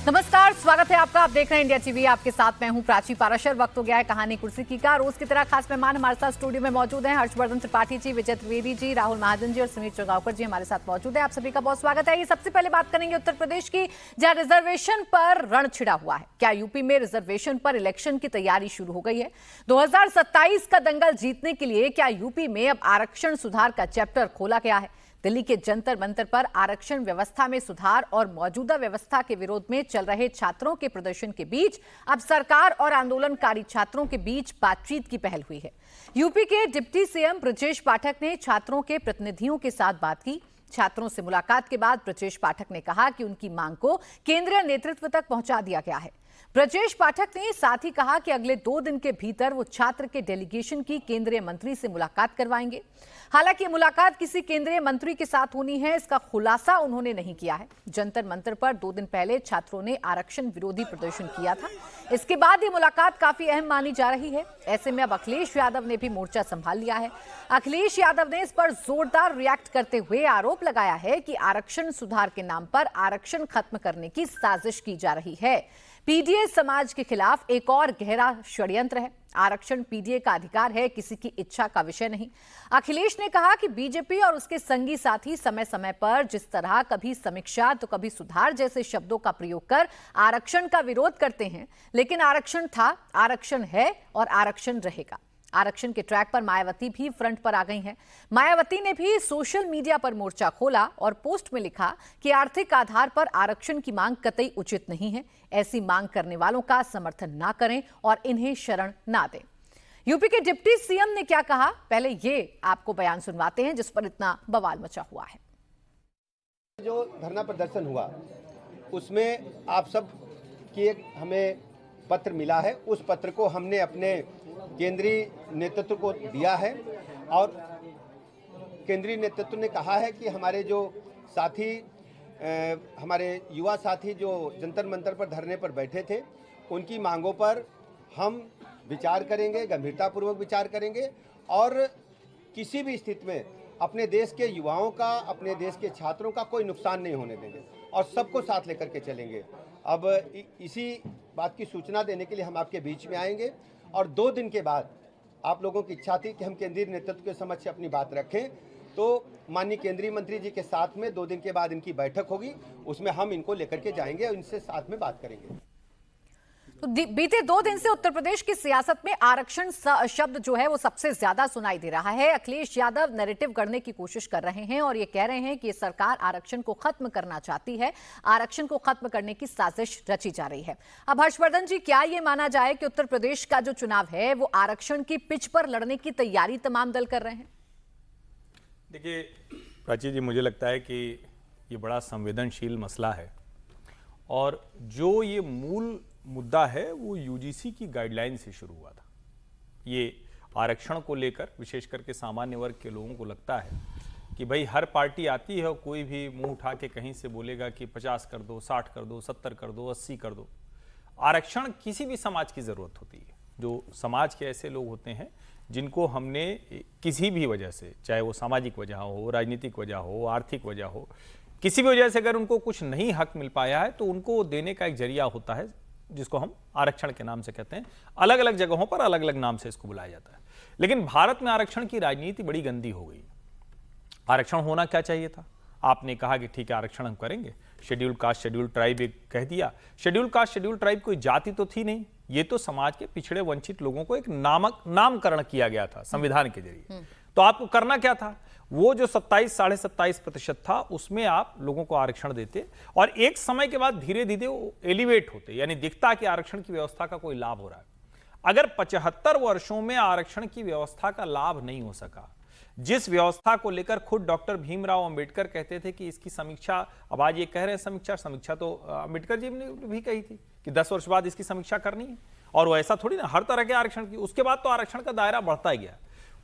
नमस्कार, स्वागत है आपका। आप देख रहे हैं इंडिया टीवी। आपके साथ मैं हूं प्राची पाराशर। वक्त हो गया है कहानी कुर्सी की का। रोज की तरह खास मेहमान हमारे साथ स्टूडियो में मौजूद हैं। हर्षवर्धन त्रिपाठी जी, विजय त्रिवेदी जी, राहुल महाजन जी और सुनील चौगावकर जी हमारे साथ मौजूद है। आप सभी का बहुत स्वागत है। ये सबसे पहले बात करेंगे उत्तर प्रदेश की, जहां रिजर्वेशन पर रण छिड़ा हुआ है। क्या यूपी में रिजर्वेशन पर इलेक्शन की तैयारी शुरू हो गई है? 2027 का दंगल जीतने के लिए क्या यूपी में अब आरक्षण सुधार का चैप्टर खोला गया है? दिल्ली के जंतर मंतर पर आरक्षण व्यवस्था में सुधार और मौजूदा व्यवस्था के विरोध में चल रहे छात्रों के प्रदर्शन के बीच अब सरकार और आंदोलनकारी छात्रों के बीच बातचीत की पहल हुई है। यूपी के डिप्टी सीएम ब्रजेश पाठक ने छात्रों के प्रतिनिधियों के साथ बात की। छात्रों से मुलाकात के बाद ब्रजेश पाठक ने कहा कि उनकी मांग को केंद्रीय नेतृत्व तक पहुंचा दिया गया है। ब्रजेश पाठक ने साथ ही कहा कि अगले 2 दिन के भीतर वो छात्र के डेलीगेशन की केंद्रीय मंत्री से मुलाकात करवाएंगे। हालांकि मुलाकात किसी केंद्रीय मंत्री के साथ होनी है, इसका खुलासा उन्होंने नहीं किया है। जंतर मंतर पर 2 दिन पहले छात्रों ने आरक्षण विरोधी प्रदर्शन किया था। इसके बाद ये मुलाकात काफी अहम मानी जा रही है। ऐसे में अब अखिलेश यादव ने भी मोर्चा संभाल लिया है। अखिलेश यादव ने इस पर जोरदार रिएक्ट करते हुए आरोप लगाया है कि आरक्षण सुधार के नाम पर आरक्षण खत्म करने की साजिश की जा रही है। पीडीए समाज के खिलाफ एक और गहरा षड्यंत्र है। आरक्षण पीडीए का अधिकार है, किसी की इच्छा का विषय नहीं। अखिलेश ने कहा कि बीजेपी और उसके संगी साथी समय समय पर जिस तरह कभी समीक्षा तो कभी सुधार जैसे शब्दों का प्रयोग कर आरक्षण का विरोध करते हैं, लेकिन आरक्षण था, आरक्षण है और आरक्षण रहेगा। आरक्षण के ट्रैक पर मायावती भी फ्रंट पर आ गई हैं। मायावती ने भी सोशल मीडिया पर मोर्चा खोला और पोस्ट में लिखा कि आर्थिक आधार पर आरक्षण की मांग कतई उचित नहीं है। ऐसी मांग करने वालों का समर्थन ना करें और इन्हें शरण ना दें। यूपी के डिप्टी सीएम ने क्या कहा, पहले ये आपको बयान सुनवाते हैं जिस पर इतना बवाल मचा हुआ है। जो धरना प्रदर्शन हुआ उसमें आप सब की एक हमें पत्र मिला है। उस पत्र को हमने अपने केंद्रीय नेतृत्व को दिया है और केंद्रीय नेतृत्व ने कहा है कि हमारे जो साथी हमारे युवा साथी जो जंतर मंतर पर धरने पर बैठे थे, उनकी मांगों पर हम विचार करेंगे, गंभीरतापूर्वक विचार करेंगे और किसी भी स्थिति में अपने देश के युवाओं का, अपने देश के छात्रों का कोई नुकसान नहीं होने देंगे और सबको साथ लेकर के चलेंगे। अब इसी बात की सूचना देने के लिए हम आपके बीच में आएंगे और 2 दिन के बाद आप लोगों की इच्छा थी कि हम केंद्रीय नेतृत्व के समक्ष अपनी बात रखें, तो माननीय केंद्रीय मंत्री जी के साथ में 2 दिन के बाद इनकी बैठक होगी। उसमें हम इनको लेकर के जाएंगे और इनसे साथ में बात करेंगे। तो बीते 2 दिन से उत्तर प्रदेश की सियासत में आरक्षण शब्द जो है वो सबसे ज्यादा सुनाई दे रहा है। अखिलेश यादव नैरेटिव गढ़ने की कोशिश कर रहे हैं और ये कह रहे हैं कि सरकार आरक्षण को खत्म करना चाहती है, आरक्षण को खत्म करने की साजिश रची जा रही है। अब हर्षवर्धन जी, क्या ये माना जाए कि उत्तर प्रदेश का जो चुनाव है वो आरक्षण की पिच पर लड़ने की तैयारी तमाम दल कर रहे हैं? देखिए प्राची जी, मुझे लगता है कि ये बड़ा संवेदनशील मसला है और जो ये मूल मुद्दा है वो यूजीसी की गाइडलाइन से शुरू हुआ था। ये आरक्षण को लेकर विशेष करके सामान्य वर्ग के लोगों को लगता है कि भाई हर पार्टी आती है और कोई भी मुंह उठा के कहीं से बोलेगा कि 50 कर दो, 60 कर दो, 70 कर दो, 80 कर दो। आरक्षण किसी भी समाज की ज़रूरत होती है। जो समाज के ऐसे लोग होते हैं जिनको हमने किसी भी वजह से, चाहे वो सामाजिक वजह हो, राजनीतिक वजह हो, आर्थिक वजह हो, किसी भी वजह से अगर उनको कुछ नहीं हक मिल पाया है तो उनको देने का एक जरिया होता है जिसको हम आरक्षण के नाम से कहते हैं। अलग अलग जगहों पर अलग अलग नाम से इसको बुलाया जाता है। लेकिन भारत में आरक्षण की राजनीति बड़ी गंदी हो गई। आरक्षण होना क्या चाहिए था? आपने कहा कि ठीक है आरक्षण हम करेंगे, शेड्यूल कास्ट शेड्यूल ट्राइब एक कह दिया। शेड्यूल कास्ट शेड्यूल ट्राइब कोई जाति तो थी नहीं, ये तो समाज के पिछड़े वंचित लोगों को एक नामकरण किया गया था संविधान के जरिए। तो आपको करना क्या था? वो जो 27-27.5% था उसमें आप लोगों को आरक्षण देते और एक समय के बाद धीरे धीरे वो एलिवेट होते, यानी दिखता कि आरक्षण की व्यवस्था का कोई लाभ हो रहा है। अगर 75 वर्षों में आरक्षण की व्यवस्था का लाभ नहीं हो सका, जिस व्यवस्था को लेकर खुद डॉक्टर भीमराव अंबेडकर कहते थे कि इसकी समीक्षा, अब आज ये कह रहे हैं समीक्षा तो अंबेडकर जी ने भी कही थी कि 10 वर्ष बाद इसकी समीक्षा करनी है और वो ऐसा थोड़ी ना हर तरह के आरक्षण की। उसके बाद तो आरक्षण का दायरा बढ़ता ही गया।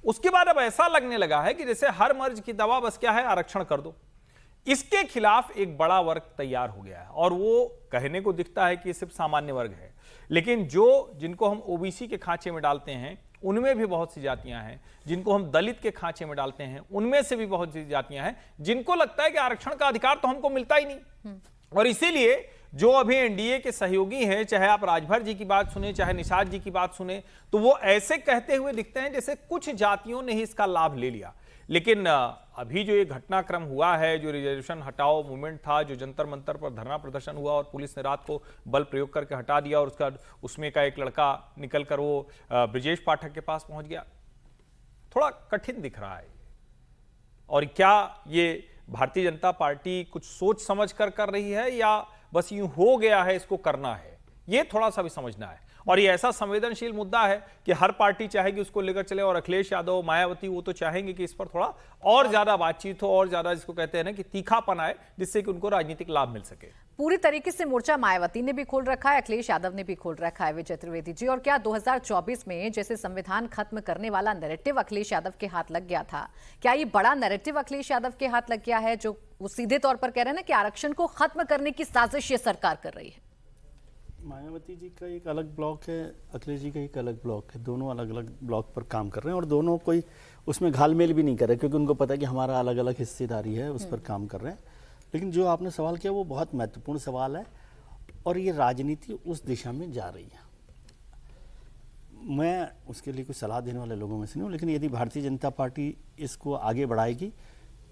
उसके बाद अब ऐसा लगने लगा है कि जैसे हर मर्ज की दवा बस क्या है, आरक्षण कर दो। इसके खिलाफ एक बड़ा वर्ग तैयार हो गया है और वो कहने को दिखता है कि ये सिर्फ सामान्य वर्ग है, लेकिन जिनको हम ओबीसी के खांचे में डालते हैं उनमें भी बहुत सी जातियां हैं, जिनको हम दलित के खांचे में डालते हैं उनमें से भी बहुत सी जातियां हैं जिनको लगता है कि आरक्षण का अधिकार तो हमको मिलता ही नहीं। और इसीलिए जो अभी एनडीए के सहयोगी हैं, चाहे आप राजभर जी की बात सुने, चाहे निषाद जी की बात सुने, तो वो ऐसे कहते हुए दिखते हैं जैसे कुछ जातियों ने ही इसका लाभ ले लिया। लेकिन अभी जो ये घटनाक्रम हुआ है, जो रिजर्वेशन हटाओ मूवमेंट था, जो जंतर मंतर पर धरना प्रदर्शन हुआ और पुलिस ने रात को बल प्रयोग करके हटा दिया और उसमें का एक लड़का निकलकर वो ब्रिजेश पाठक के पास पहुंच गया, थोड़ा कठिन दिख रहा है। और क्या ये भारतीय जनता पार्टी कुछ सोच समझ कर रही है या बस यूं हो गया है, इसको करना है, ये थोड़ा सा भी समझना है। और ये ऐसा संवेदनशील मुद्दा है कि हर पार्टी चाहेगी उसको लेकर चले, और अखिलेश यादव, मायावती, वो तो चाहेंगे कि इस पर थोड़ा और ज्यादा बातचीत हो और ज्यादा, जिसको कहते हैं ना कि तीखापन आए, जिससे कि उनको राजनीतिक लाभ मिल सके। पूरी तरीके से मोर्चा मायावती ने भी खोल रखा है, अखिलेश यादव ने भी खोल रखा है, विजय त्रिवेदी जी। और क्या 2024 में जैसे संविधान खत्म करने वाला नैरेटिव अखिलेश यादव के हाथ लग गया था, क्या ये बड़ा नैरेटिव अखिलेश यादव के हाथ लग गया है, जो वो सीधे तौर पर कह रहे हैं ना कि आरक्षण को खत्म करने की साजिश ये सरकार कर रही है? मायावती जी का एक अलग ब्लॉक है, अखिलेश जी का एक अलग ब्लॉक है, दोनों अलग अलग ब्लॉक पर काम कर रहे हैं और दोनों कोई उसमें घालमेल भी नहीं कर रहे, क्योंकि उनको पता है कि हमारा अलग अलग हिस्सेदारी है, उस पर काम कर रहे हैं। लेकिन जो आपने सवाल किया वो बहुत महत्वपूर्ण सवाल है और ये राजनीति उस दिशा में जा रही है। मैं उसके लिए कुछ सलाह देने वाले लोगों में से नहीं हूँ, लेकिन यदि भारतीय जनता पार्टी इसको आगे बढ़ाएगी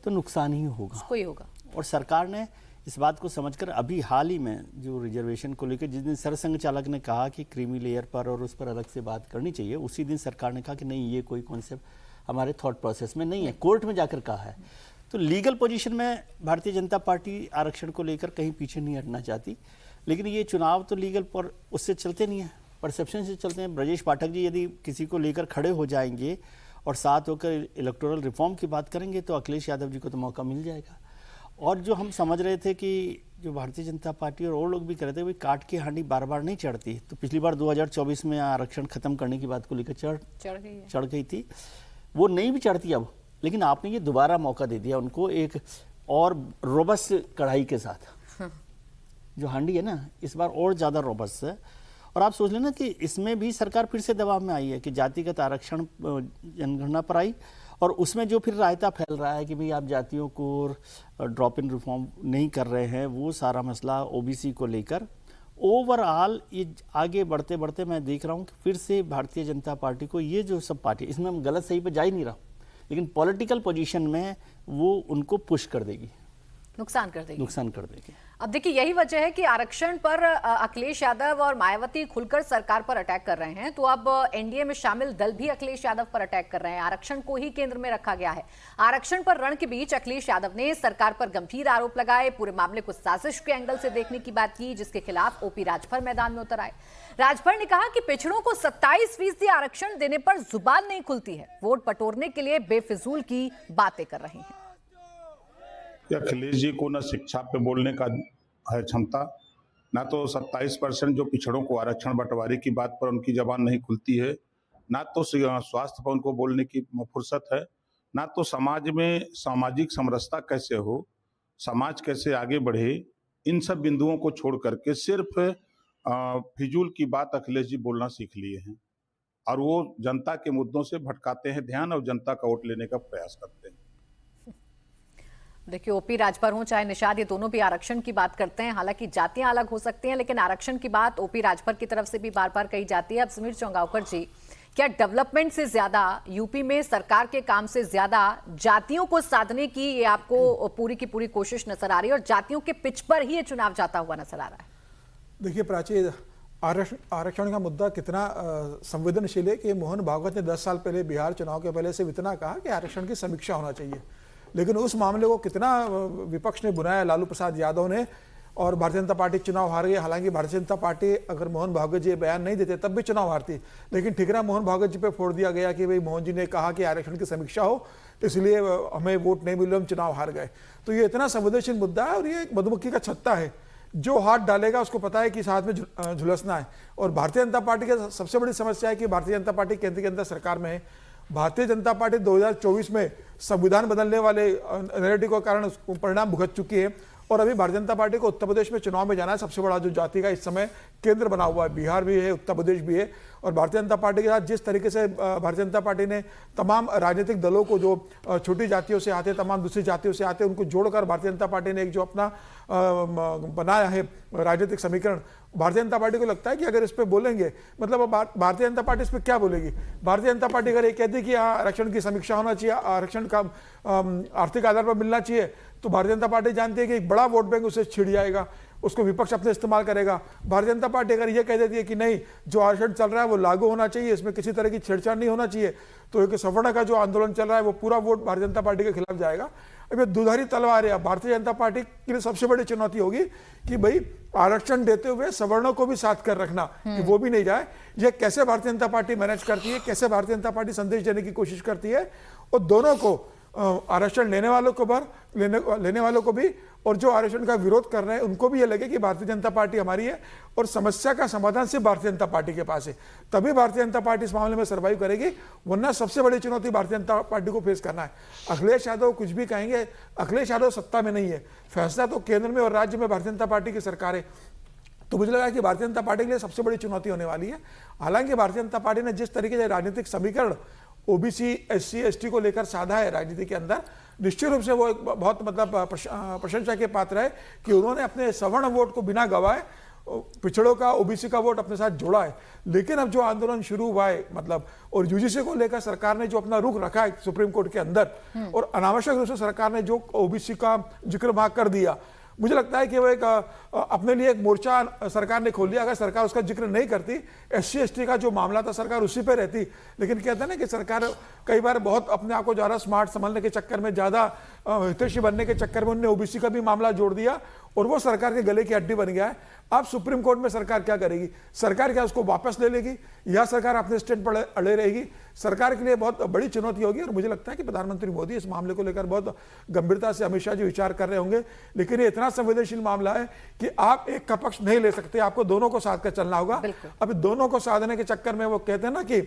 तो नुकसान ही होगा, उसको ही होगा। और सरकार ने इस बात को समझकर अभी हाल ही में जो रिजर्वेशन को लेकर जिस दिन सरसंघ चालक ने कहा कि क्रीमी लेयर पर और उस पर अलग से बात करनी चाहिए, उसी दिन सरकार ने कहा कि नहीं, ये कोई कॉन्सेप्ट हमारे थॉट प्रोसेस में नहीं है, कोर्ट में जाकर कहा है। तो लीगल पोजीशन में भारतीय जनता पार्टी आरक्षण को लेकर कहीं पीछे नहीं हटना चाहती, लेकिन ये चुनाव तो लीगल पर उससे चलते नहीं है, परसेप्शन से चलते हैं। ब्रजेश पाठक जी यदि किसी को लेकर खड़े हो जाएंगे और साथ होकर इलेक्टोरल रिफॉर्म की बात करेंगे तो अखिलेश यादव जी को तो मौका मिल जाएगा। और जो हम समझ रहे थे कि जो भारतीय जनता पार्टी और लोग भी कह रहे थे भाई काट की हांडी बार बार नहीं चढ़ती, तो पिछली बार 2024 में आरक्षण खत्म करने की बात को लेकर चढ़ गई थी, वो नहीं भी चढ़ती अब, लेकिन आपने ये दोबारा मौका दे दिया उनको एक और रोबस्ट कढ़ाई के साथ। जो हांडी है ना इस बार और ज़्यादा रोबस्ट है। और आप सोच लेना कि इसमें भी सरकार फिर से दबाव में आई है कि जातिगत आरक्षण जनगणना पर आई और उसमें जो फिर रायता फैल रहा है कि भाई आप जातियों को ड्रॉप इन रिफॉर्म नहीं कर रहे हैं, वो सारा मसला ओबीसी को लेकर ओवरऑल ये आगे बढ़ते बढ़ते मैं देख रहा हूँ कि फिर से भारतीय जनता पार्टी को ये जो सब पार्टी, इसमें हम गलत सही पे जा ही नहीं रहा, लेकिन पॉलिटिकल पोजीशन में वो उनको पुश कर देगी, नुकसान कर देगी। अब देखिए यही वजह है कि आरक्षण पर अखिलेश यादव और मायावती खुलकर सरकार पर अटैक कर रहे हैं, तो अब एनडीए में शामिल दल भी अखिलेश यादव पर अटैक कर रहे हैं। आरक्षण को ही केंद्र में रखा गया है। आरक्षण पर रण के बीच अखिलेश यादव ने सरकार पर गंभीर आरोप लगाए, पूरे मामले को साजिश के एंगल से देखने की बात की, जिसके खिलाफ ओपी राजभर मैदान में उतर आए। राजभर ने कहा कि पिछड़ों को 27% आरक्षण देने पर जुबान नहीं खुलती है, वोट बटोरने के लिए बेफिजूल की बातें कर रहे हैं। अखिलेश जी को न शिक्षा पे बोलने का है क्षमता, ना तो 27% जो पिछड़ों को आरक्षण बंटवारे की बात पर उनकी जबान नहीं खुलती है, ना तो स्वास्थ्य पर उनको बोलने की फुर्सत है, ना तो समाज में सामाजिक समरसता कैसे हो, समाज कैसे आगे बढ़े, इन सब बिंदुओं को छोड़ करके सिर्फ फिजूल की बात अखिलेश जी बोलना सीख लिए हैं और वो जनता के मुद्दों से भटकाते हैं ध्यान और जनता का वोट लेने का प्रयास करते हैं। देखिए ओपी राजभर हो चाहे निषाद, ये दोनों भी आरक्षण की बात करते हैं। हालांकि जातियां अलग हो सकती हैं, लेकिन आरक्षण की बात ओपी राजभर की तरफ से भी बार बार कही जाती है। अब समीर चौंगावकर जी, क्या डेवलपमेंट से ज्यादा यूपी में सरकार के काम से ज्यादा जातियों को साधने की ये आपको पूरी की पूरी कोशिश नजर आ रही है और जातियों के पिच पर ही ये चुनाव जाता हुआ नजर आ रहा है? देखिए प्राची, आरक्षण का मुद्दा कितना संवेदनशील है कि मोहन भागवत ने 10 साल पहले बिहार चुनाव के पहले से इतना कहा कि आरक्षण की समीक्षा होना चाहिए, लेकिन उस मामले को कितना विपक्ष ने बुनाया, लालू प्रसाद यादव ने, और भारतीय जनता पार्टी चुनाव हार गई। हालांकि भारतीय जनता पार्टी अगर मोहन भागवत जी बयान नहीं देते तब भी चुनाव हारती, लेकिन ठिकरा मोहन भागवत जी पे फोड़ दिया गया कि भाई मोहन जी ने कहा कि आरक्षण की समीक्षा हो, तो इसलिए हमें वोट नहीं मिले, हम चुनाव हार गए। तो ये इतना संवेदनशील मुद्दा है और ये मधुमक्खी का छत्ता है, जो हाथ डालेगा उसको पता है कि इस हाथ में झुलसना है। और भारतीय जनता पार्टी की सबसे बड़ी समस्या है कि भारतीय जनता पार्टी केंद्र के अंदर सरकार में है। भारतीय जनता पार्टी 2024 में संविधान बदलने वाले नैरेटिव के कारण परिणाम भुगत चुकी है और अभी भारतीय जनता पार्टी को उत्तर प्रदेश में चुनाव में जाना है। सबसे बड़ा जो जाति का इस समय केंद्र बना हुआ है, बिहार भी है, उत्तर प्रदेश भी है। और भारतीय जनता पार्टी के साथ जिस तरीके से भारतीय जनता पार्टी ने तमाम राजनीतिक दलों को, जो छोटी जातियों से आते, तमाम दूसरी जातियों से आते, उनको जोड़कर भारतीय जनता पार्टी ने एक जो अपना बनाया है राजनीतिक समीकरण, भारतीय जनता पार्टी को लगता है कि अगर इस पे बोलेंगे, मतलब भारतीय जनता पार्टी इस पे क्या बोलेगी? भारतीय जनता पार्टी अगर ये कहती है कि आरक्षण की समीक्षा होना चाहिए, आरक्षण का आर्थिक आधार पर मिलना चाहिए, तो भारतीय जनता पार्टी जानती है कि एक बड़ा वोट बैंक उसे छिड़ जाएगा, उसको विपक्ष अपने इस्तेमाल करेगा। भारतीय जनता पार्टी अगर ये कह देती है कि नहीं, जो आरक्षण चल रहा है वो लागू होना चाहिए, इसमें किसी तरह की छेड़छाड़ नहीं होना चाहिए, तो एक सवर्ण का जो आंदोलन चल रहा है वो पूरा वोट भारतीय जनता पार्टी के खिलाफ जाएगा। अब ये दुधारी तलवार है। भारतीय जनता पार्टी के लिए सबसे बड़ी चुनौती होगी कि भाई आरक्षण देते हुए सवर्णों को भी साथ कर रखना, कि वो भी नहीं जाए। ये कैसे भारतीय जनता पार्टी मैनेज करती है, कैसे भारतीय जनता पार्टी संदेश देने की कोशिश करती है, और दोनों को, आरक्षण लेने वालों को भी और जो आरक्षण का विरोध कर रहे हैं उनको भी ये लगे कि भारतीय जनता पार्टी हमारी है और समस्या का समाधान सिर्फ भारतीय जनता पार्टी के पास है, तभी भारतीय जनता पार्टी इस मामले में सर्वाइव करेगी। वरना सबसे बड़ी चुनौती भारतीय जनता पार्टी को फेस करना है। अखिलेश यादव कुछ भी कहेंगे, अखिलेश यादव सत्ता में नहीं है, फैसला तो केंद्र में और राज्य में भारतीय जनता पार्टी की सरकार है। तो मुझे लगा कि भारतीय जनता पार्टी के लिए सबसे बड़ी चुनौती होने वाली है। हालांकि भारतीय जनता पार्टी ने जिस तरीके से राजनीतिक समीकरण ओबीसी, एससी, एसटी को लेकर साधा है राजनीति के अंदर, निश्चित रूप से वो एक बहुत मतलब प्रशंसा के पात्र है कि उन्होंने अपने सवर्ण वोट को बिना गवाए पिछड़ों का, ओबीसी का वोट अपने साथ जोड़ा है। लेकिन अब जो आंदोलन शुरू हुआ है, मतलब, और यूजीसी को लेकर सरकार ने जो अपना रुख रखा है सुप्रीम कोर्ट के अंदर, और अनावश्यक रूप से सरकार ने जो ओबीसी का जिक्र वहां कर दिया, मुझे लगता है कि वो एक अपने लिए एक मोर्चा सरकार ने खोल लिया। अगर सरकार उसका जिक्र नहीं करती, एससी एसटी का जो मामला था सरकार उसी पे रहती। लेकिन कहते हैं ना कि सरकार कई बार बहुत अपने आप को ज़्यादा स्मार्ट समझने के चक्कर में, ज़्यादा हितैषी बनने के चक्कर में उन्होंने ओबीसी का भी मामला जोड़ दिया और वो सरकार के गले की हड्डी बन गया है। अब सुप्रीम कोर्ट में सरकार क्या करेगी? सरकार क्या उसको वापस ले लेगी या सरकार अपने स्टैंड पर अड़े रहेगी? सरकार के लिए बहुत बड़ी चुनौती होगी। और मुझे लगता है कि प्रधानमंत्री मोदी इस मामले को लेकर बहुत गंभीरता से अमित शाह जी विचार कर रहे होंगे। लेकिन ये इतना संवेदनशील मामला है कि आप एक का पक्ष नहीं ले सकते, आपको दोनों को साथ कर चलना होगा। अब दोनों को साधने के चक्कर में वो कहते हैं ना कि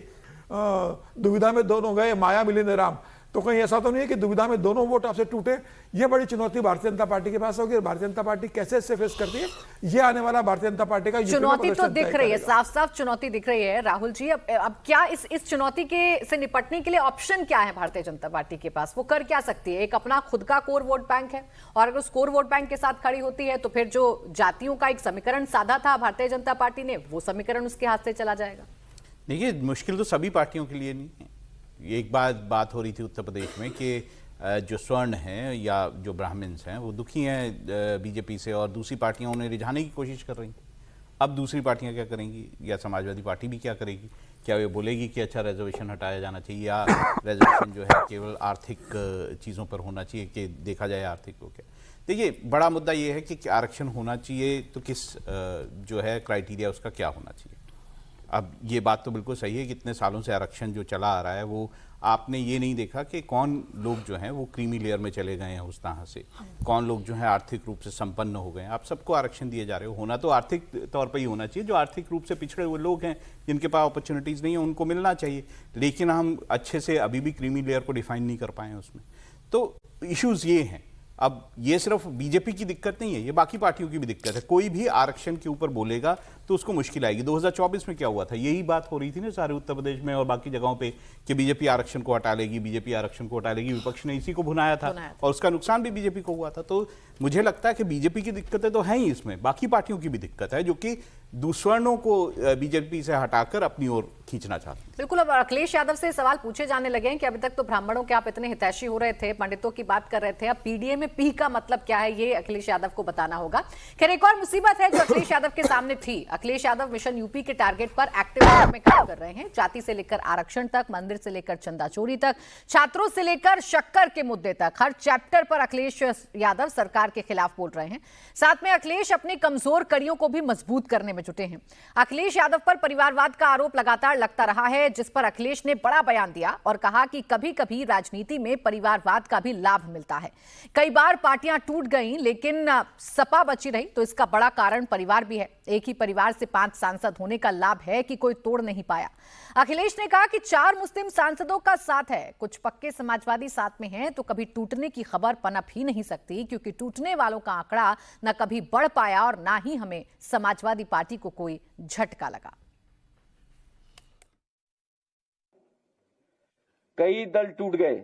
दुविधा में दोनों गए, माया मिली न राम। तो कहीं ऐसा तो नहीं है कि दुविधा में दोनों वोट आपसे टूटे। ये बड़ी चुनौती भारतीय जनता पार्टी के पास होगी और भारतीय जनता पार्टी कैसे इससे फेस करती है, ये आने वाला भारतीय जनता पार्टी का चुनौती तो दिख रही है, साफ साफ चुनौती दिख रही है। राहुल जी, अब क्या इस चुनौती के से निपटने के लिए ऑप्शन क्या है भारतीय जनता पार्टी के पास? वो कर क्या सकती है? एक अपना खुद का कोर वोट बैंक है, और अगर उस कोर वोट बैंक के साथ खड़ी होती है तो फिर जो जातियों का एक समीकरण साधा था भारतीय जनता पार्टी ने, वो समीकरण उसके हाथ से चला जाएगा। देखिए, मुश्किल तो सभी पार्टियों के लिए नहीं है। एक बात हो रही थी उत्तर प्रदेश में कि जो स्वर्ण हैं या जो ब्राह्मण्स हैं वो दुखी हैं बीजेपी से, और दूसरी पार्टियां उन्हें रिझाने की कोशिश कर रही। अब दूसरी पार्टियां क्या करेंगी, या समाजवादी पार्टी भी क्या करेगी? क्या वो बोलेगी कि अच्छा रिजर्वेशन हटाया जाना चाहिए, या रिजर्वेशन जो है केवल आर्थिक चीज़ों पर होना चाहिए, कि देखा जाए आर्थिक को क्या? देखिए, बड़ा मुद्दा ये है कि आरक्षण होना चाहिए तो किस जो है क्राइटेरिया उसका क्या होना चाहिए। अब ये बात तो बिल्कुल सही है कि इतने सालों से आरक्षण जो चला आ रहा है, वो आपने ये नहीं देखा कि कौन लोग जो हैं वो क्रीमी लेयर में चले गए हैं उस तरह से, कौन लोग जो हैं आर्थिक रूप से संपन्न हो गए हैं। आप सबको आरक्षण दिए जा रहे हो। होना तो आर्थिक तौर पर ही होना चाहिए। जो आर्थिक रूप से पिछड़े हुए लोग हैं, जिनके पास अपॉर्चुनिटीज़ नहीं है, उनको मिलना चाहिए। लेकिन हम अच्छे से अभी भी क्रीमी लेयर को डिफाइन नहीं कर पाए हैं उसमें। तो इश्यूज़ ये हैं। अब ये सिर्फ बीजेपी की दिक्कत नहीं है, ये बाकी पार्टियों की भी दिक्कत है। कोई भी आरक्षण के ऊपर बोलेगा तो उसको मुश्किल आएगी। 2024 में क्या हुआ था, यही बात हो रही थी ना सारे उत्तर प्रदेश में और बाकी जगहों पे कि बीजेपी आरक्षण को हटा लेगी, बीजेपी आरक्षण को हटा लेगी। विपक्ष ने इसी को भुनाया था और उसका नुकसान भी बीजेपी को हुआ था। तो मुझे लगता है कि बीजेपी की दिक्कतें तो हैं ही, इसमें बाकी पार्टियों की भी दिक्कत है, जो कि दुष्वर्णों को बीजेपी से हटाकर अपनी ओर खींचना चाहते हैं। बिल्कुल। अब अखिलेश यादव से सवाल पूछे जाने लगे हैं कि अभी तक तो ब्राह्मणों के आप इतने हितैषी हो रहे थे, पंडितों की बात कर रहे थे, अब पीडीए में पी का मतलब क्या है, ये अखिलेश यादव को बताना होगा। खैर, एक और मुसीबत है जो अखिलेश यादव के सामने थी। अखिलेश यादव मिशन यूपी के टारगेट पर एक्टिव में काम कर रहे हैं। जाति से लेकर आरक्षण तक, मंदिर से लेकर चंदा चोरी तक, छात्रों से लेकर शक्कर के मुद्दे तक, हर चैप्टर पर अखिलेश यादव सरकार के खिलाफ बोल रहे हैं। साथ में अखिलेश अपनी कमजोर कड़ियों को भी मजबूत करने में जुटे हैं। अखिलेश यादव पर परिवारवाद का आरोप लगातार लगता रहा है, जिस पर अखिलेश ने बड़ा बयान दिया और कहा कि कभी कभी राजनीति में परिवारवाद का भी लाभ मिलता है। कई बार पार्टियां टूट गईं, लेकिन सपा बची रही, तो इसका बड़ा कारण परिवार भी है। एक ही परिवार से 5 सांसद होने का लाभ है कि कोई तोड़ नहीं पाया। अखिलेश ने कहा कि 4 मुस्लिम सांसदों का साथ है, कुछ पक्के समाजवादी साथ में हैं, तो कभी टूटने की खबर पनप ही नहीं सकती, क्योंकि टूटने वालों का आंकड़ा न कभी बढ़ पाया और ना ही हमें समाजवादी पार्टी को कोई झटका लगा। कई दल टूट गए,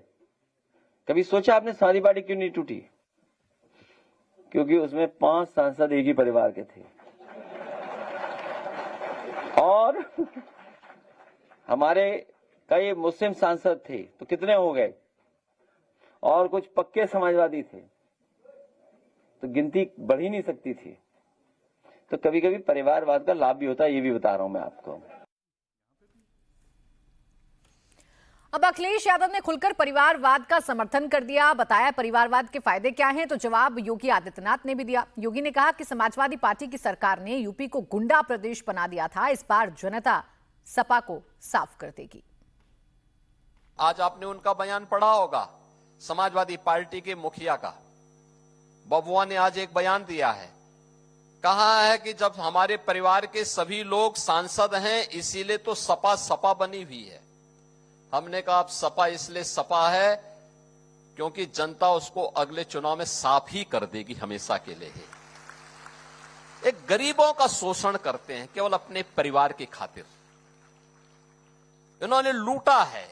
कभी सोचा आपने समाजवादी पार्टी क्यों नहीं टूटी? क्योंकि उसमें 5 सांसद एक ही परिवार के थे और हमारे कई मुस्लिम सांसद थे, तो कितने हो गए, और कुछ पक्के समाजवादी थे, तो गिनती बढ़ ही नहीं सकती थी। तो कभी कभी परिवारवाद का लाभ भी होता है, ये भी बता रहा हूं मैं आपको। अब अखिलेश यादव ने खुलकर परिवारवाद का समर्थन कर दिया। बताया परिवारवाद के फायदे क्या हैं, तो जवाब योगी आदित्यनाथ ने भी दिया। योगी ने कहा कि समाजवादी पार्टी की सरकार ने यूपी को गुंडा प्रदेश बना दिया था, इस बार जनता सपा को साफ कर देगी। आज आपने उनका बयान पढ़ा होगा, समाजवादी पार्टी के मुखिया का। बबुआ ने आज एक बयान दिया है, कहा है कि जब हमारे परिवार के सभी लोग सांसद हैं, इसीलिए तो सपा सपा बनी हुई है। हमने कहा अब सपा इसलिए सपा है क्योंकि जनता उसको अगले चुनाव में साफ ही कर देगी, हमेशा के लिए। एक गरीबों का शोषण करते हैं केवल अपने परिवार की खातिर। इन्होंने लूटा है,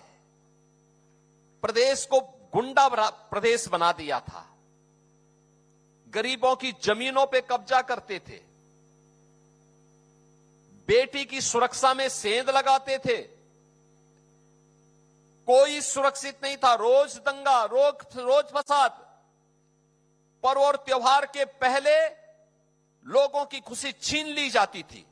प्रदेश को गुंडा प्रदेश बना दिया था, गरीबों की जमीनों पे कब्जा करते थे, बेटी की सुरक्षा में सेंध लगाते थे, कोई सुरक्षित नहीं था, रोज दंगा, रोज फसाद। पर्व और त्योहार के पहले लोगों की खुशी छीन ली जाती थी।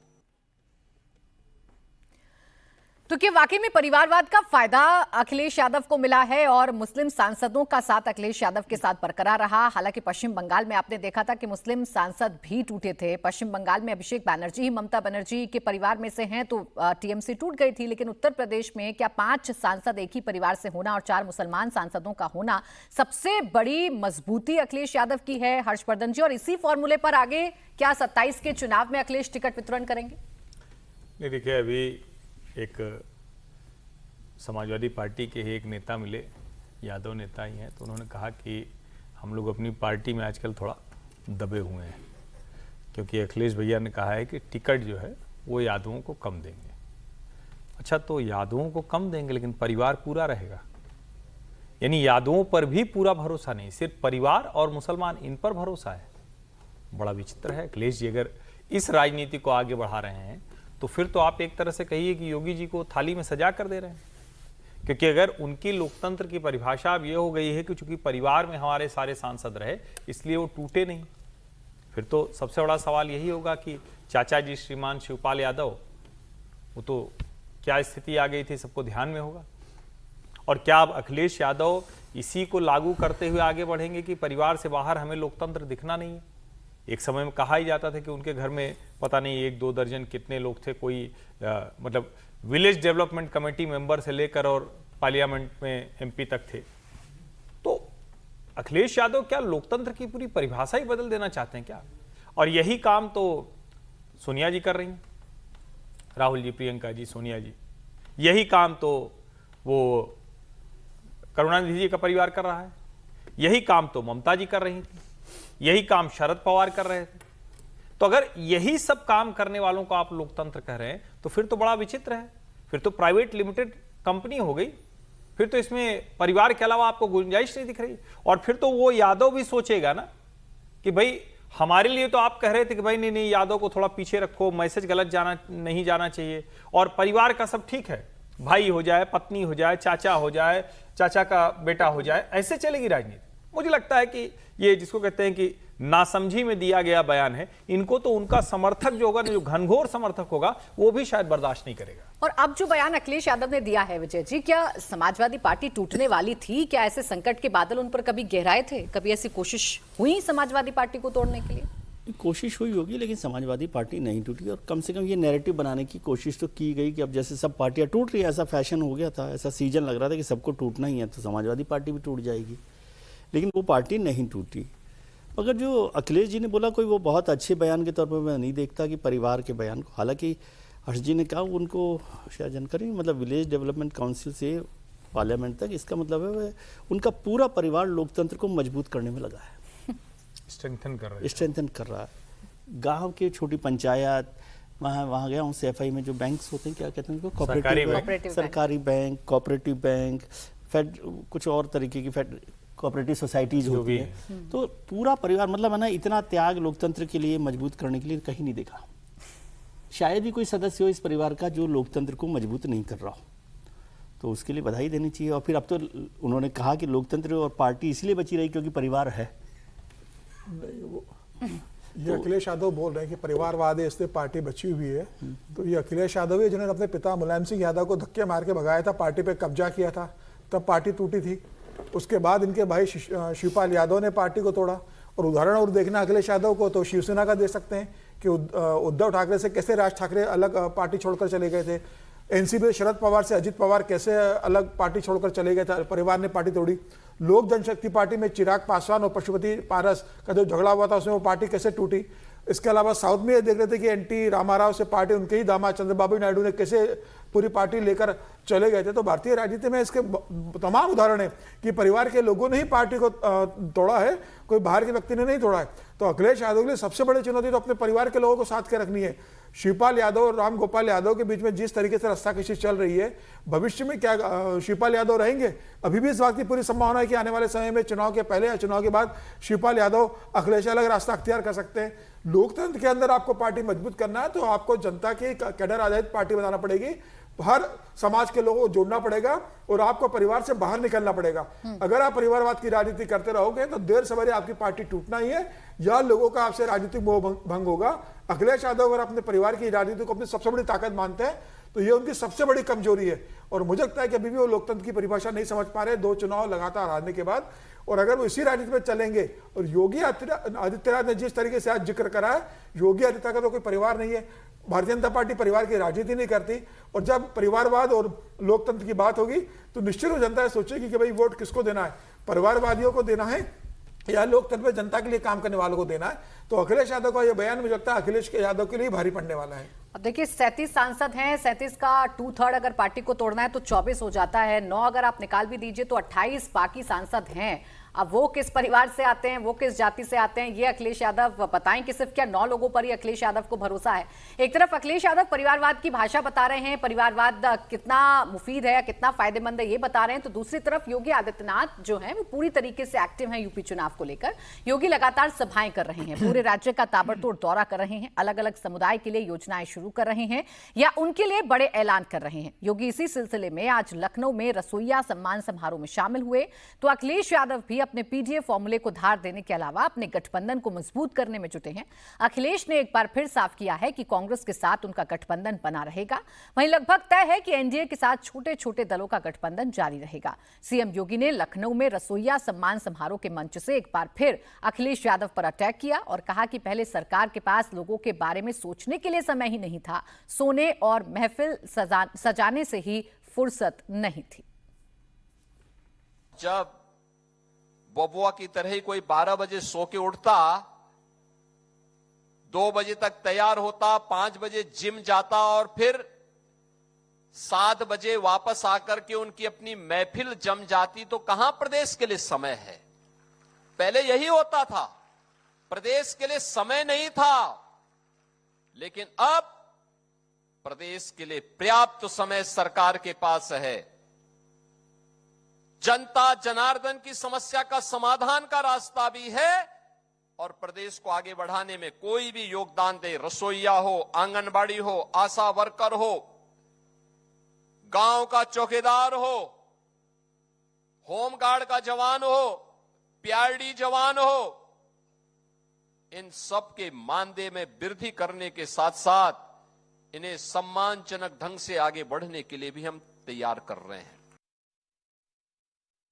तो क्या वाकई में परिवारवाद का फायदा अखिलेश यादव को मिला है और मुस्लिम सांसदों का साथ अखिलेश यादव के साथ बरकरार रहा। हालांकि पश्चिम बंगाल में आपने देखा था कि मुस्लिम सांसद भी टूटे थे। पश्चिम बंगाल में अभिषेक बैनर्जी ही ममता बनर्जी के परिवार में से हैं, तो टीएमसी टूट गई थी। लेकिन उत्तर प्रदेश में क्या 5 सांसद एक ही परिवार से होना और 4 मुसलमान सांसदों का होना सबसे बड़ी मजबूती अखिलेश यादव की है, हर्षवर्धन जी। और इसी फॉर्मूले पर आगे क्या 27 के चुनाव में अखिलेश टिकट वितरण करेंगे? नहीं, देखिए अभी एक समाजवादी पार्टी के ही एक नेता मिले, यादव नेता ही हैं, तो उन्होंने कहा कि हम लोग अपनी पार्टी में आजकल थोड़ा दबे हुए हैं, क्योंकि अखिलेश भैया ने कहा है कि टिकट जो है वो यादवों को कम देंगे। अच्छा, तो यादवों को कम देंगे लेकिन परिवार पूरा रहेगा, यानी यादवों पर भी पूरा भरोसा नहीं, सिर्फ परिवार और मुसलमान इन पर भरोसा है। बड़ा विचित्र है। अखिलेश जी अगर इस राजनीति को आगे बढ़ा रहे हैं तो फिर तो आप एक तरह से कहिए कि योगी जी को थाली में सजा कर दे रहे हैं, क्योंकि अगर उनकी लोकतंत्र की परिभाषा अब ये हो गई है कि चूंकि परिवार में हमारे सारे सांसद रहे इसलिए वो टूटे नहीं, फिर तो सबसे बड़ा सवाल यही होगा कि चाचा जी श्रीमान शिवपाल यादव, वो तो क्या स्थिति आ गई थी सबको ध्यान में होगा। और क्या अब अखिलेश यादव इसी को लागू करते हुए आगे बढ़ेंगे कि परिवार से बाहर हमें लोकतंत्र दिखना नहीं है? एक समय में कहा ही जाता था कि उनके घर में पता नहीं 1-2 दर्जन कितने लोग थे, कोई मतलब विलेज डेवलपमेंट कमेटी मेंबर से लेकर और पार्लियामेंट में एमपी तक थे। तो अखिलेश यादव क्या लोकतंत्र की पूरी परिभाषा ही बदल देना चाहते हैं क्या? और यही काम तो सोनिया जी कर रही हैं, राहुल जी, प्रियंका जी, सोनिया जी। यही काम तो वो करुणानिधि जी का परिवार कर रहा है, यही काम तो ममता जी कर रही थी, यही काम शरद पवार कर रहे थे। तो अगर यही सब काम करने वालों को आप लोकतंत्र कह रहे हैं तो फिर तो बड़ा विचित्र है, फिर तो प्राइवेट लिमिटेड कंपनी हो गई, फिर तो इसमें परिवार के अलावा आपको गुंजाइश नहीं दिख रही। और फिर तो वो यादव भी सोचेगा ना कि भाई हमारे लिए तो आप कह रहे थे कि भाई नहीं यादव को थोड़ा पीछे रखो, मैसेज गलत नहीं जाना चाहिए, और परिवार का सब ठीक है, भाई हो जाए, पत्नी हो जाए, चाचा हो जाए, चाचा का बेटा हो जाए, ऐसे चलेगी राजनीति। मुझे लगता है कि ये जिसको कहते हैं कि नासमझी में दिया गया बयान है, इनको तो उनका समर्थक जो होगा, जो घनघोर समर्थक होगा, वो भी शायद बर्दाश्त नहीं करेगा। और अब जो बयान अखिलेश यादव ने दिया है विजय जी, क्या समाजवादी पार्टी टूटने वाली थी? क्या ऐसे संकट के बादल उन पर कभी गहराए थे? कभी ऐसी कोशिश हुई समाजवादी पार्टी को तोड़ने के लिए? कोशिश हुई होगी, लेकिन समाजवादी पार्टी नहीं टूटी, और कम से कम ये नैरेटिव बनाने की कोशिश तो की गई कि अब जैसे सब पार्टियां टूट रही है, ऐसा फैशन हो गया था, ऐसा सीजन लग रहा था कि सबको टूटना ही है, तो समाजवादी पार्टी भी टूट जाएगी, लेकिन वो पार्टी नहीं टूटी। मगर जो अखिलेश जी ने बोला, कोई वो बहुत अच्छे बयान के तौर पर मैं नहीं देखता कि परिवार के बयान को, हालांकि हर्ष जी ने कहा उनको शायद जानकारी, मतलब विलेज डेवलपमेंट काउंसिल से पार्लियामेंट तक, इसका मतलब है वह उनका पूरा परिवार लोकतंत्र को मजबूत करने में लगा है, स्ट्रेंथन कर रहा है। गांव के छोटी पंचायत, वहाँ गया हूँ सैफई में जो बैंक्स होते हैं, क्या कहते हैं उनको, सरकारी बैंक, कोऑपरेटिव बैंक, फेड, कुछ और तरीके की कोऑपरेटिव सोसाइटीज होती है, तो पूरा परिवार, मतलब है ना, इतना त्याग लोकतंत्र के लिए मजबूत करने के लिए कहीं नहीं देखा। शायद ही कोई सदस्य हो इस परिवार का जो लोकतंत्र को मजबूत नहीं कर रहा हो, तो उसके लिए बधाई देनी चाहिए। और फिर अब तो उन्होंने कहा कि लोकतंत्र और पार्टी इसलिए बची रही क्योंकि परिवार है। ये अखिलेश यादव बोल रहे हैं कि परिवारवाद है इसलिए पार्टी बची हुई है, तो ये अखिलेश यादव है जिन्होंने अपने पिता मुलायम सिंह यादव को धक्के मार के भगाया था, पार्टी पे कब्जा किया था, तब पार्टी टूटी थी। उसके बाद इनके भाई शिवपाल यादव ने पार्टी को तोड़ा। और उदाहरण और देखना अखिलेश यादव को तो शिवसेना का दे सकते हैं कि उद्धव ठाकरे से कैसे राज ठाकरे अलग पार्टी छोड़कर चले गए थे, एनसीपी शरद पवार से अजित पवार कैसे अलग पार्टी छोड़कर चले गए थे, परिवार ने पार्टी तोड़ी। लोक जनशक्ति पार्टी में चिराग पासवान और पशुपति पारस का जो झगड़ा हुआ था उसमें वो पार्टी कैसे टूटी। इसके अलावा साउथ में ये देख रहे थे कि एनटी रामाराव से पार्टी उनके ही दामाद चंद्रबाबू नायडू ने कैसे पूरी पार्टी लेकर चले गए थे। तो भारतीय राजनीति में इसके तमाम उदाहरण है कि परिवार के लोगों ने ही पार्टी को तोड़ा है, कोई बाहर के व्यक्ति ने नहीं तोड़ा है। तो अखिलेश यादव के लिए सबसे बड़ी चुनौती तो अपने परिवार के लोगों को साथ के रखनी है। शिवपाल यादव और राम गोपाल यादव के बीच में जिस तरीके से रस्साकशी चल रही है, भविष्य में क्या शिवपाल यादव रहेंगे? अभी भी इस बात की पूरी संभावना है कि आने वाले समय में चुनाव के पहले या चुनाव के बाद शिवपाल यादव अखिलेश अलग रास्ता अख्तियार कर सकते हैं। लोकतंत्र के अंदर आपको पार्टी मजबूत करना है तो आपको जनता की कैडर आधारित पार्टी बनाना पड़ेगी, हर समाज के लोगों को जोड़ना पड़ेगा और आपको परिवार से बाहर निकलना पड़ेगा। अगर आप परिवारवाद की राजनीति करते रहोगे तो देर सवेरे आपकी पार्टी टूटना ही है या लोगों का आपसे राजनीतिक मोह भंग होगा। अखिलेश यादव अगर अपने परिवार की राजनीति को अपनी सबसे बड़ी ताकत मानते हैं तो ये उनकी सबसे बड़ी कमजोरी है। और मुझे लगता है कि अभी भी वो लोकतंत्र की परिभाषा नहीं समझ पा रहे 2 चुनाव लगातार हारने के बाद। और अगर वो इसी राजनीति में चलेंगे, और योगी आदित्यनाथ ने जिस तरीके से आज जिक्र करा है, योगी आदित्यनाथ का तो कोई परिवार नहीं है। भारतीय जनता पार्टी परिवार की राजनीति नहीं करती, और जब परिवारवाद और लोकतंत्र की बात होगी तो निश्चित रूप जनता सोचेगी कि भाई वोट किसको देना है, परिवारवादियों को देना है या लोकतंत्र में जनता के लिए काम करने वालों को देना है। तो अखिलेश यादव का यह बयान मुझे लगता है अखिलेश यादव के लिए भारी पड़ने वाला है। अब देखिए 37 सांसद हैं, 37 का 2/3 अगर पार्टी को तोड़ना है तो 24 हो जाता है, 9 अगर आप निकाल भी दीजिए तो 28 बाकी सांसद हैं। अब वो किस परिवार से आते हैं, वो किस जाति से आते हैं, ये अखिलेश यादव बताएं कि सिर्फ क्या 9 लोगों पर ही अखिलेश यादव को भरोसा है। एक तरफ अखिलेश यादव परिवारवाद की भाषा बता रहे हैं, परिवारवाद कितना मुफीद है, कितना फायदेमंद है ये बता रहे हैं, तो दूसरी तरफ योगी आदित्यनाथ जो है वो पूरी तरीके से एक्टिव हैं यूपी चुनाव को लेकर। योगी लगातार सभाएं कर रहे हैं, पूरे राज्य का ताबड़तोड़ दौरा कर रहे हैं, अलग अलग समुदाय के लिए योजनाएं शुरू कर रहे हैं या उनके लिए बड़े ऐलान कर रहे हैं। योगी इसी सिलसिले में आज लखनऊ में रसोइया सम्मान समारोह में शामिल हुए। तो अखिलेश यादव भी अपने पीडीए फॉर्मूले को धार देने के अलावा अपने गठबंधन को मजबूत करने में जुटे हैं। अखिलेश ने एक बार फिर साफ किया है कि कांग्रेस के साथ उनका गठबंधन बना रहेगा। वहीं लगभग तय है कि एनडीए के साथ छोटे छोटे दलों का गठबंधन जारी रहेगा। सीएम योगी ने लखनऊ में रसोइया सम्मान समारोह के मंच से एक बार फिर अखिलेश यादव पर अटैक किया और कहा कि पहले सरकार के पास लोगों के बारे में सोचने के लिए समय ही नहीं था, सोने और महफिल सजाने से ही फुर्सत नहीं थी। जब बबुआ की तरह ही कोई 12 बजे सो के उठता, 2 बजे तक तैयार होता, 5 बजे जिम जाता और फिर 7 बजे वापस आकर के उनकी अपनी महफिल जम जाती, तो कहां प्रदेश के लिए समय है? पहले यही होता था, प्रदेश के लिए समय नहीं था, लेकिन अब प्रदेश के लिए पर्याप्त समय सरकार के पास है। जनता जनार्दन की समस्या का समाधान का रास्ता भी है और प्रदेश को आगे बढ़ाने में कोई भी योगदान दे, रसोइया हो, आंगनबाड़ी हो, आशा वर्कर हो, गांव का चौकीदार हो, होमगार्ड का जवान हो, पीआरडी जवान हो, इन सब के मानदेय में वृद्धि करने के साथ साथ इन्हें सम्मानजनक ढंग से आगे बढ़ने के लिए भी हम तैयार कर रहे हैं।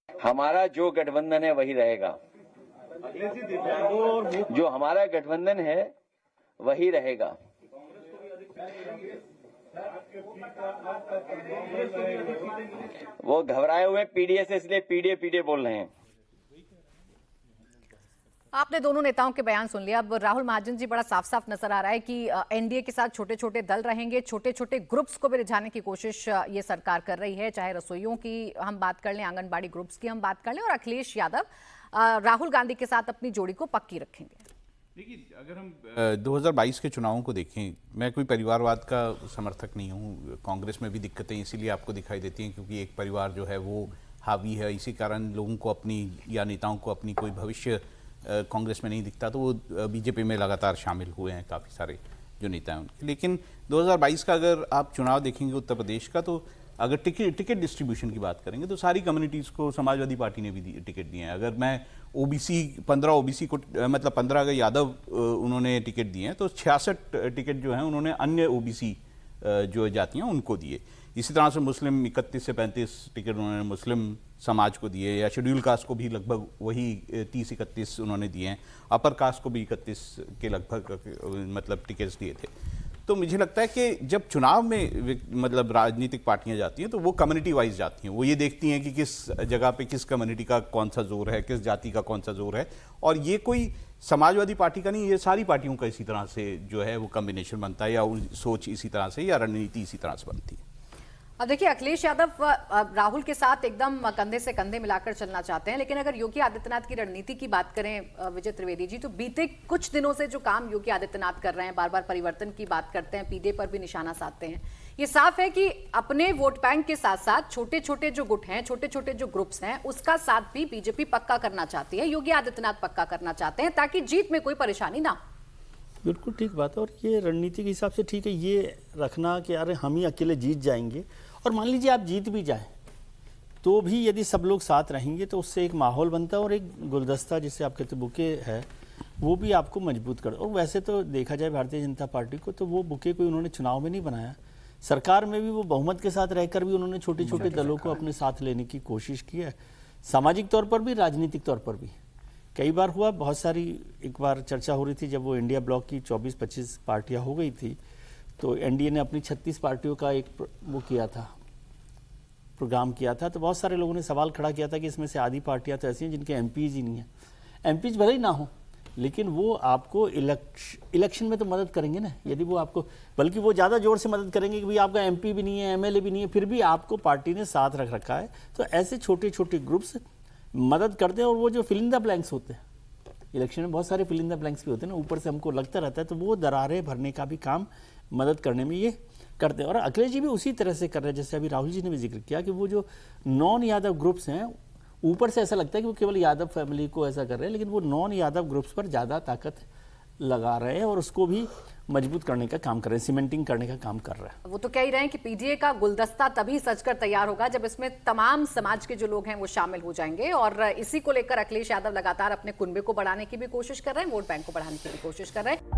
हमारा जो गठबंधन है वही रहेगा। जो हमारा गठबंधन है वही रहेगा। वो घबराए हुए पीडीए से इसलिए पीडीए बोल रहे हैं। आपने दोनों नेताओं के बयान सुन लिया। अब राहुल महाजन जी, बड़ा साफ साफ नजर आ रहा है कि एनडीए के साथ छोटे छोटे दल रहेंगे, छोटे छोटे ग्रुप्स को भी रिझाने की कोशिश ये सरकार कर रही है। चाहे रसोइयों की हम बात कर लें, आंगनबाड़ी ग्रुप्स की हम बात कर लें, और अखिलेश यादव राहुल गांधी के साथ अपनी जोड़ी को पक्की रखेंगे। देखिए, अगर हम 2022 के चुनावों को देखें, मैं कोई परिवारवाद का समर्थक नहीं हूँ। कांग्रेस में भी दिक्कतें इसीलिए आपको दिखाई देती हैं क्योंकि एक परिवार जो है वो हावी है। इसी कारण लोगों को अपनी या नेताओं को अपनी कोई भविष्य कांग्रेस में नहीं दिखता, तो वो बीजेपी में लगातार शामिल हुए हैं काफ़ी सारे जो नेता हैं उनके। लेकिन 2022 का अगर आप चुनाव देखेंगे उत्तर प्रदेश का, तो अगर टिकट डिस्ट्रीब्यूशन की बात करेंगे तो सारी कम्युनिटीज़ को समाजवादी पार्टी ने भी टिकट दिए हैं। अगर मैं ओबीसी 15 ओबीसी को मतलब 15 अगर यादव उन्होंने टिकट दिए हैं, तो 66 टिकट जो हैं उन्होंने अन्य ओबीसी जो जातियाँ उनको दिए। इसी तरह से मुस्लिम 31 से 35 टिकट उन्होंने मुस्लिम समाज को दिए, या शेड्यूल कास्ट को भी लगभग वही 30-31 उन्होंने दिए हैं। अपर कास्ट को भी 31 के लगभग मतलब टिकट्स दिए थे। तो मुझे लगता है कि जब चुनाव में मतलब राजनीतिक पार्टियां जाती हैं तो वो कम्युनिटी वाइज जाती हैं। वो ये देखती हैं कि किस जगह पे किस कम्युनिटी का कौन सा जोर है, किस जाति का कौन सा जोर है। और ये कोई समाजवादी पार्टी का नहीं, ये सारी पार्टियों का इसी तरह से जो है वो कम्बिनेशन बनता है, या सोच इसी तरह से या रणनीति इसी तरह से बनती है। अब देखिए, अखिलेश यादव राहुल के साथ एकदम कंधे से कंधे मिलाकर चलना चाहते हैं, लेकिन अगर योगी आदित्यनाथ की रणनीति की बात करें विजय त्रिवेदी जी, तो बीते कुछ दिनों से जो काम योगी आदित्यनाथ कर रहे हैं, बार बार परिवर्तन की बात करते हैं, पीडीए पर भी निशाना साधते हैं। ये साफ है कि अपने वोट बैंक के साथ साथ छोटे छोटे जो गुट हैं, छोटे छोटे जो ग्रुप्स हैं, उसका साथ भी बीजेपी पक्का करना चाहती है, योगी आदित्यनाथ पक्का करना चाहते हैं, ताकि जीत में कोई परेशानी ना हो। बिल्कुल ठीक बात है, और ये रणनीति के हिसाब से ठीक है ये रखना कि अरे हम ही अकेले जीत जाएंगे। और मान लीजिए आप जीत भी जाए तो भी यदि सब लोग साथ रहेंगे तो उससे एक माहौल बनता है, और एक गुलदस्ता जिसे आप कहते बुके है वो भी आपको मजबूत कर। और वैसे तो देखा जाए भारतीय जनता पार्टी को, तो वो बुके कोई उन्होंने चुनाव में नहीं बनाया, सरकार में भी वो बहुमत के साथ रहकर भी उन्होंने छोटे छोटे दलों को अपने साथ लेने की कोशिश की है, सामाजिक तौर पर भी, राजनीतिक तौर पर भी। कई बार हुआ, बहुत सारी एक बार चर्चा हो रही थी जब वो इंडिया ब्लॉक की 24-25 पार्टियां हो गई थी, तो एनडीए ने अपनी 36 पार्टियों का एक वो किया था, प्रोग्राम किया था। तो बहुत सारे लोगों ने सवाल खड़ा किया था कि इसमें से आधी पार्टियां तो ऐसी हैं जिनके एमपीज ही नहीं है। एमपीज भले ही ना हो, लेकिन वो आपको इलेक्शन में तो मदद करेंगे ना, यदि वो आपको, बल्कि वो ज़्यादा जोर से मदद करेंगे कि भाई आपका एमपी भी नहीं है, एमएलए भी नहीं है, फिर भी आपको पार्टी ने साथ रख रखा है। तो ऐसे छोटे छोटे ग्रुप्स मदद करते हैं। और वो जो फिल इन द ब्लैंक्स होते हैं इलेक्शन में, बहुत सारे फिल इन द ब्लैंक्स भी होते हैं ना, ऊपर से हमको लगता रहता है, तो वो दरारें भरने का भी काम मदद करने में ये करते हैं। और अखिलेश जी भी उसी तरह से कर रहे हैं, जैसे अभी राहुल जी ने भी जिक्र किया कि वो जो नॉन यादव ग्रुप्स हैं, ऊपर से ऐसा लगता है कि वो केवल यादव फैमिली को ऐसा कर रहे हैं, लेकिन वो नॉन यादव ग्रुप्स पर ज़्यादा ताकत लगा रहे हैं और उसको भी मजबूत करने का काम कर रहे हैं, सीमेंटिंग करने का काम कर रहे हैं। वो तो कह ही रहे हैं कि पीडीए का गुलदस्ता तभी सजकर तैयार होगा जब इसमें तमाम समाज के जो लोग हैं वो शामिल हो जाएंगे। और इसी को लेकर अखिलेश यादव लगातार अपने कुनबे को बढ़ाने की भी कोशिश कर रहे हैं, वोट बैंक को बढ़ाने की भी कोशिश कर रहे हैं।